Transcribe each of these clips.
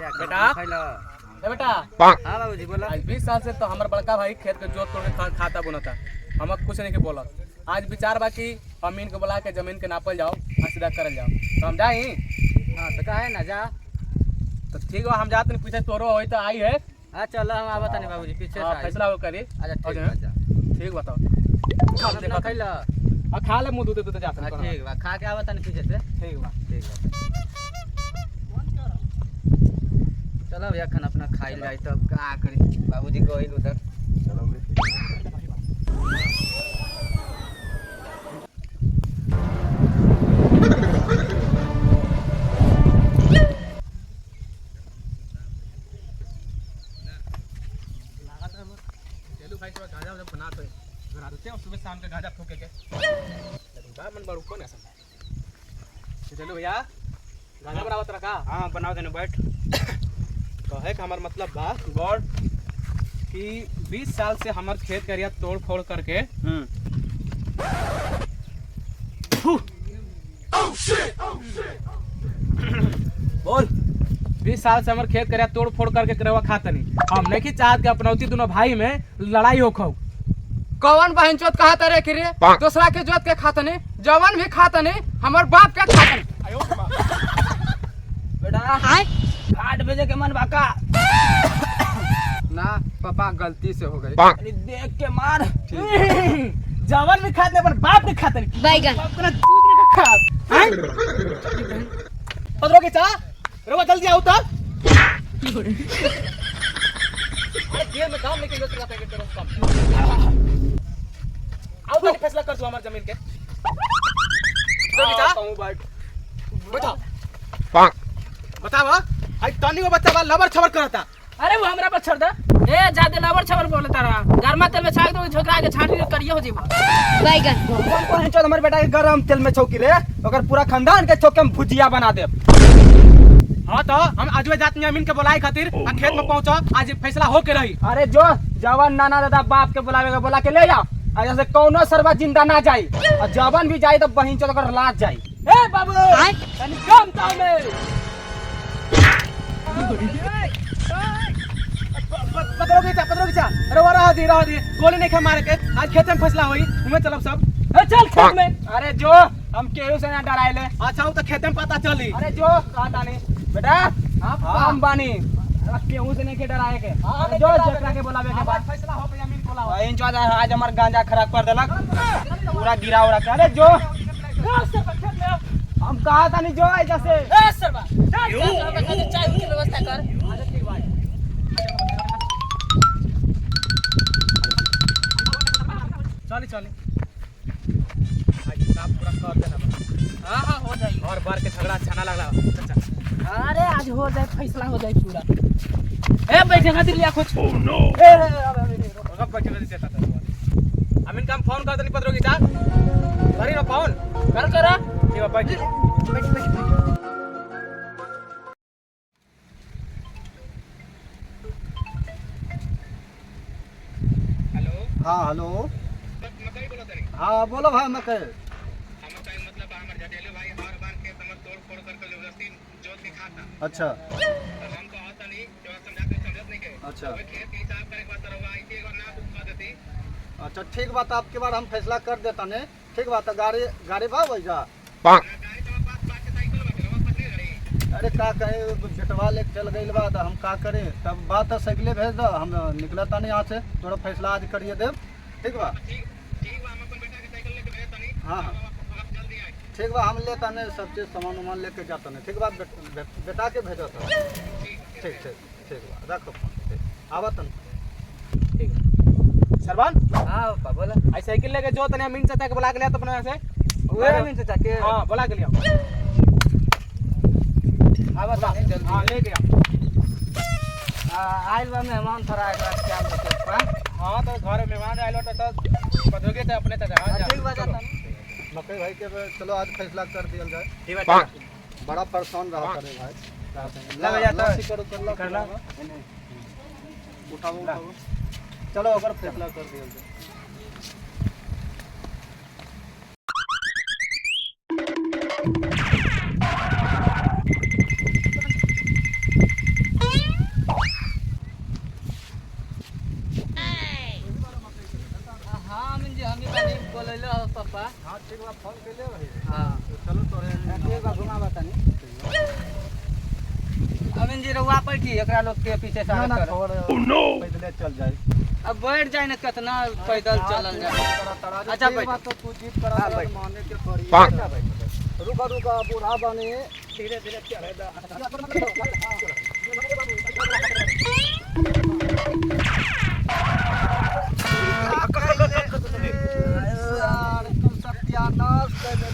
बेटा बेटा हाँ बाबूजी बोला। आज 20 साल से तो हमारे बड़का भाई खेत के जोत तोड़ के खाता बुनता, हमक कुछ नहीं के बोला। आज विचार बाकी अमीन को बुला के जमीन के नापल जाओ, सीधा करल जाओ, तो हम जाई। हाँ तो का है ना जा, तो ठीक है हम जाते नहीं, पीछे तोरो होई तो आई है। हाँ चलो हम आवत नहीं बाबूजी पीछे से फैसला हो करी। अच्छा ठीक बताओ खाना खैला। खा ले मुंह दूध जाते। ठीक बा, खा के आवत नहीं पीछे से। ठीक बा चलो भैया खाना अपना खाई जाए तो का करी। बाबूजी गइल उधर। चलो भाई थोड़ा गाजा जब बनाते बना देते हैं, सुबह शाम के गाजा ठोके के मन बड़ ऊपर ऐसा। चलो भैया गाजा बनावत रखा। हाँ बनाओ देने बैठ। कहे का हमार मतलब बा गौर कि 20 साल से हमार खेत करिया तोड़ फोड़ करके बोल 20 साल से हमारे खेत करिया तोड़ फोड़ करके करवा खाता नहीं। हम नहीं चाहत के अपनौती दोनों भाई में लड़ाई हो खाओ। कौन बहन चोत कहा तारे कि रे दूसरा के जोत के खाता नहीं, जवान भी खाता नहीं, हमार बाप के खाता नहीं। बेटा घाट भेजे के मन बाका ना पापा गलती से हो गई। अरे देख के मार। जवान भी खाते पर बाप नहीं खाता नहीं। बैगन बाप का दूध नहीं खाता हैं। पदरो के चा रोवा जल्दी आओ उतर। अरे देर में काम लेके दूसरा पैकेट करो काम। आओ तो फैसला कर दो हमारी जमीन के। पदरो के चा बैठा बताओ। आई तनी वो बच्चा बा लबर छबर करता। अरे वो हमरा पर छोड़ दे। ए ज्यादा लबर छबर बोलता रहा, गरमा तेल में छाक दो, झोकरा के छाटी करिए हो जीवा। बैगन कौन चल हमारे बेटा के गरम तेल में छौकी रे, ओकर पूरा खानदान के छौके में भुजिया बना दे। हाँ तो हम आज जात अमीन के बुलाए खातिर खेत में पहुंचो, आज फैसला हो के रही। अरे जो जवान नाना दादा बाप के बुलावे बोला के ले जा, आज से कौनो सरवा जिंदा ना जाई, और जवान भी जाई तो बहिन चल कर लाज जाई। ए बाबू तनी कम ताव में पदरो चा अरे वो रह दी गोली नहीं खा मारे के। आज खेत में फैसला होई, घूमे चलब सब। चल खेत में। अरे जो हम केहू से ना डराइले। अच्छा तो खेत में पता चली। अरे जो कहता नहीं बेटा हम बानी केहू से नहीं के डराए के। अरे जो जेकरा के बुलावे के बाद फैसला हो पे अमीन बोला इन चौदह आज हमार गांजा खराब कर देलक, पूरा गिरा उड़ा के। अरे जो हम कहा था नहीं जो ऐसा से ए सरबा चल चाय की व्यवस्था कर। अच्छा ठीक भाई चली आज साफ पूरा कर देना। हां हो जाई। और बार के झगड़ा अच्छा ना लगला। अच्छा अरे आज हो जाए, फैसला हो जाए पूरा। ए बैठे खातिर लिया कुछ। ओह नो अब बैठे नहीं देता था। अमीन काम फोन कर देनी पदरो की चा करी ना फोन कर करा। ठीक है बैठ हेलो। हाँ हेलो हाँ बोलो भाई मैं कह अच्छा अच्छा अच्छा ठीक बात आपके बाद हम फैसला कर देता ने। ठीक बात है गाड़ी भाव वैसा अरे का कहे बेटवा ले चल गई बा तो हम का करें। तब बात है साइकिले भेज दो, हम निकलता नहीं यहाँ से, थोड़ा फैसला आज करिए देव। ठीक बा हाँ हाँ ठीक बा हम लेता नहीं सब चीज़ सामान वामान लेके जाता नहीं। ठीक बा बेटा के भेजो तो ठीक ठीक ठीक बा रखो आवत ठीक है सरबान। हाँ बोला आई साइकिल लेके जो तने अमीन चाचा के बुला के लिया तो अपने से वो अमीन चाचा के हां बुला के लिया। हाँ बता जल्दी हां ले गया। आइल बा मेहमान थोड़ा एकरा क्या बते हां तो घर में मेहमान आइलो तो पदोगे तो अपने तक हां ठीक बा जाता मकई भाई के चलो आज फैसला कर दिया जाए। ठीक है बड़ा परेशान रहा करे भाई। लग जाता कर ला उठाओ चलो अगर फैसला कर दिया जाए। कैले हो पापा हाँ ठीक बा फोन कैले रही हां तो चलो तोरे एक बार घुमा बतानी अमीन जी रहुआ पर की एकरा लोग के पीछे ना सारा ना कर छोड़ पैदले चल जाए अब बैठ जाए ना कितना पैदल चलल जाए अच्छा ठीक बैठ बा तो तू जीत करा हाँ, दे, बैठ। माने के पड़ी रुका रुका बूढ़ा बने धीरे धीरे चढ़े दा यार तू सत्यानाश कर दे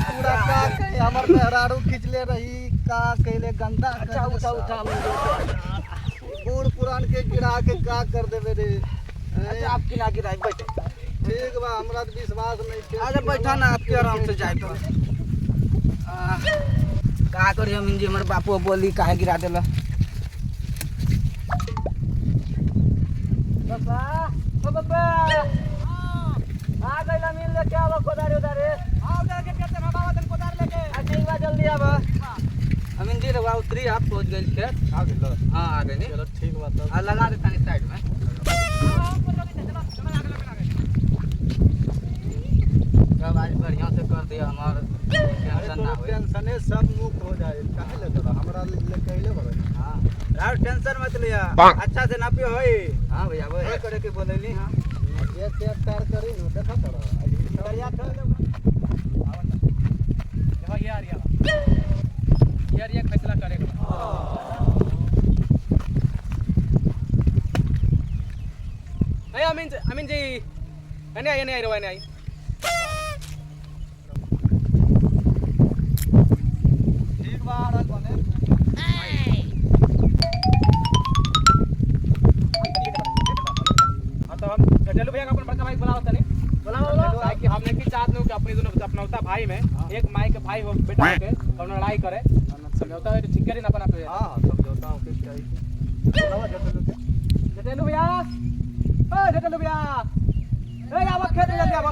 पूरा का कहे हमर मेहरारू खिंचले रही का कहले गंदा अच्छा उठा उठा बूढ़ पुरान के गिरा के का कर देबे रे अच्छा आप किना गिराई बैठे ठीक बा हमरा तो विश्वास नहीं के आजा बैठा ना आपके आराम से जाए तो का करी अमीन जी हमर बापू बोली काहे गिरा देला बाबा ओ बाबा आ गइला मिल लेके आवा कोदारी उधारे आओ जाके कहते हैं बाबा तन कोदार लेके अच्छा एक बार जल्दी आवा अमीन जी रवा उतरी आप पहुंच गए खेत आ गेलो हां आ गए चलो ठीक बा तब आ लगा दे तनी साइड में सब आज बढ़िया से कर दिया हमार टेंशन ना होई टेंशन सब मुक्त हो जाए काहे ले तोरा हमरा ले कहले बड़े हां यार टेंशन मत लिया अच्छा से नापी होई हां भैया वो करे के बोलेली हां ये चेक कर करी न देखा तोरा बढ़िया कर देखो ये आ रहा ये फैसला करेगा नहीं अमीन जी नहीं आई रवा नहीं आई ठीक बा रल बने हाँ तो हम गजलू भैया का अपन बड़का भाई बुलाओ तनी बुलाओ काहे कि हमने की चाहत नहीं कि अपने दोनों अपनौता भाई में एक माई के भाई हो बेटा के कौनो लड़ाई करे समझौता है तो ठीक करी ना अपना पे हां समझौता हो के चाहिए बुलावा जतलो के जटेलू भैया ओ जटेलू भैया ए आवा खेत में जल्दी आवा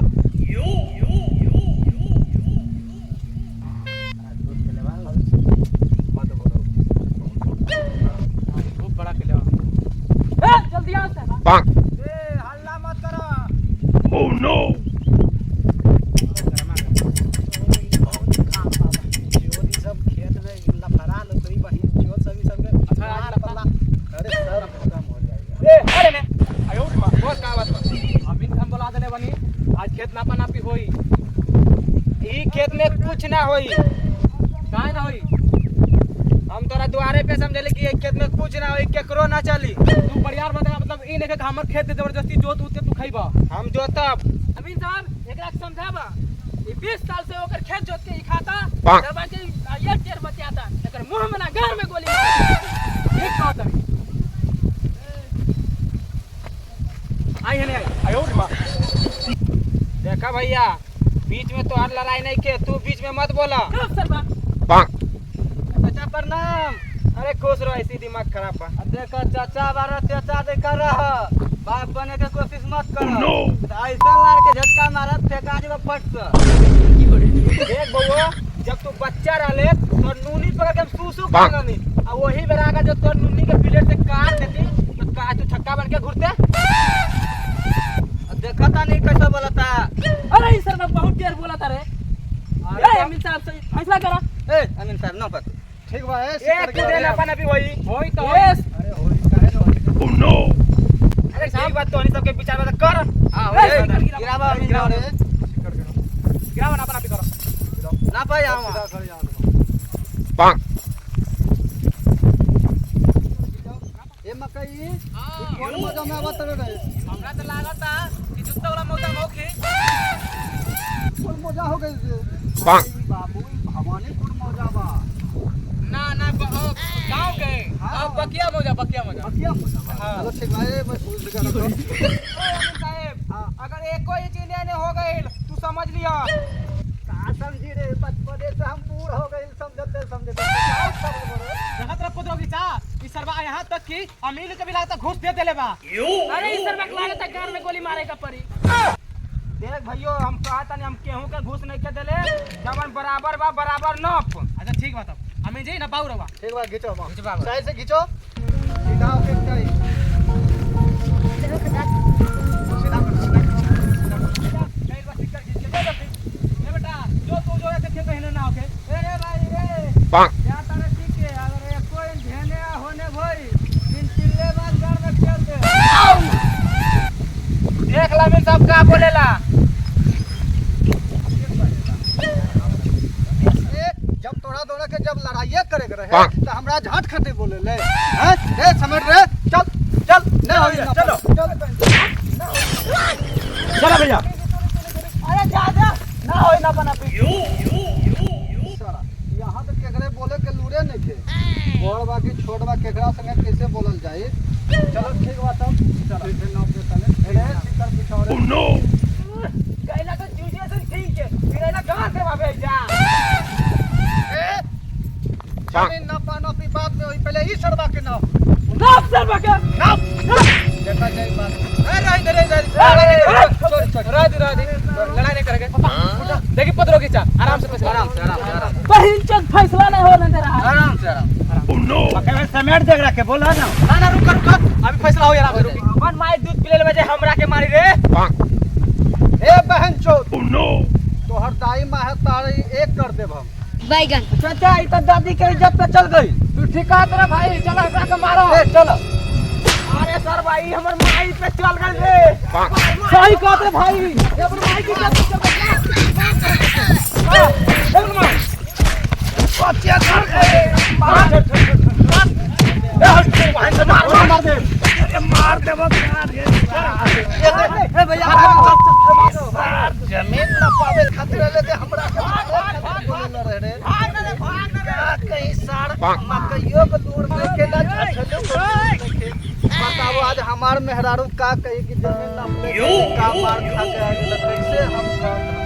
मत बोलो खूब बड़ा खेले जल्दी आओ ए हल्ला मत करो जोरी सब खेत में लफड़ा लकड़ी बहिन जो सभी सब अच्छा, आज मार लफड़ा। पल्ला अरे सब खत्म हो जाएगा ए अरे ने आयो मां बहुत का बात अमीन हम बुला देले बनी आज खेत नापा नापी होई ई खेत में कुछ ना होई काहे ना होई हम तोरा द्वारे पे समझले कि एक खेत में कुछ ना होई केकरो ना चली तू बढ़िया बता मतलब ई नहीं कि हमर खेत जबरदस्ती जोत उते तू खइबा हम जोतब अमीन साहब एकरा के समझाबा ई 20 साल से ओकर खेत जोत के ई खाता दबा के ये टेर बतियाता एकर मुंह में ना गार में गोली मार ठीक बात है आई है नहीं आई आयो मां देखा भैया बीच में तो लड़ाई नहीं के तू बीच में मत बोला कब सरबा चाचा प्रणाम अरे खुश रहो ऐसी दिमाग खराब बा देखा चाचा बारा चाचा देखा रह बाप बने के कोशिश मत करो ऐसा लार के झटका मारत फेंका देबा फट से देख बउआ जब तू बच्चा रहले तो नूनी पकड़ के सूसू कर रही आ वही बेरा का जो तोर नूनी के प्लेट से काट देती तो का तू छक्का बन के घुरते देखा था नहीं कैसा बोलता अरे ई सरबा बहुत टेर बोलता रे ए अमीन साहब से फैसला करा ए अमीन साहब ना पता ठीक बा एक तो देना पाना भी होई होई तो यस अरे होई काहे न होई अरे ठीक बात तो सब के विचार में कर हां ए, गिरावा अमीन गिराओ रे साहब गिरावा ना नापी करो ना पाई आवा सीधा कर जाओ ए मकई ई कौन मजा में आवत रे हमरा तो लागता कि जुत्ता वाला मौसम होखी कौन मजा हो गई बाबू भवानीपुर मजा बा ना ना गांव के हाँ। बकिया मौजा बकिया मजा बा हाँ। चलो ठीक बा ए बस पूछ के रखो अमीन साहब हाँ। अगर एक कोई चीज ने हो गई तू समझ लिया का समझी रे बचपने से हम बूढ़ हो गए समझते समझते क्या सब बोलो जहां तरफ पुत्रों चा ई सरवा यहां तक कि अमीन के भी लागता घूस दे देले बा अरे ई सरबा के लागता गार में गोली मारे का पड़ी देख भैयो हम कहता नहीं हम केहू के घूस नहीं के देले जवन बराबर बा बराबर नप अच्छा ठीक बा तब अमीन जी ना पाऊ रवा ठीक बा खींचो मां खींच बाबा। साइड से खींचो सीधा होके चाहिए सीधा कर क्या तारे ठीक है अगर ये कोई ढेने होने भाई तीन चिल्ले बात कर में खेल दे देख ला मैं सब का बोलेला जब तोड़ा तोड़ा के जब लड़ाई करे रहे तो हमरा झाट खाते बोले ले हैं ए समेट रे चल चल नहीं होई ना चलो चला भैया अरे जा जा ना होई ना बना पी यहाँ तो केकरे बोले के लूरे नहीं थे बड़ बाकी छोट बा केकरा संगे कैसे बोलल जाए चलो ठीक बात अब चलो फिर नाम पे चले रे शिकर पिछौरे ओह नो कहला तो जूझे से ठीक है फिर ना गांव से भागे जा जमीन ना पाना की बात में होई पहले ई सरबा के नाम नाम सर बके नाम देखा जाए बात ए रह दे लड़ाई नहीं करेंगे देखिए पत्रों की चा आराम से आराम से बहिन चंद फैसला नहीं होने दे रहा है आराम से पके में समेट देख रखे बोला ना ना रुक अभी फैसला हो यार आप रुक मन माई दूध पिले बजे हमरा के मारी रे ए बहन चोद नो तोहर दाई मां है तारी एक कर देब हम बैगन चाचा ई तो दादी के इज्जत पे चल गई तू ठीक कहा तेरा भाई चलो एकरा के मारो ए चलो अरे सर भाई हमर माई पे चल गई रे सही कहा तेरे भाई ये अपने भाई की इज्जत चल जमीन ना पावे खातिर लेके हमरा बोले रहे रे कहीं साड़ मकइयो के दूर नहीं के ना बताओ आज हमार मेहरारू का कही कि जमीन ना का मार खा के आगे कैसे हम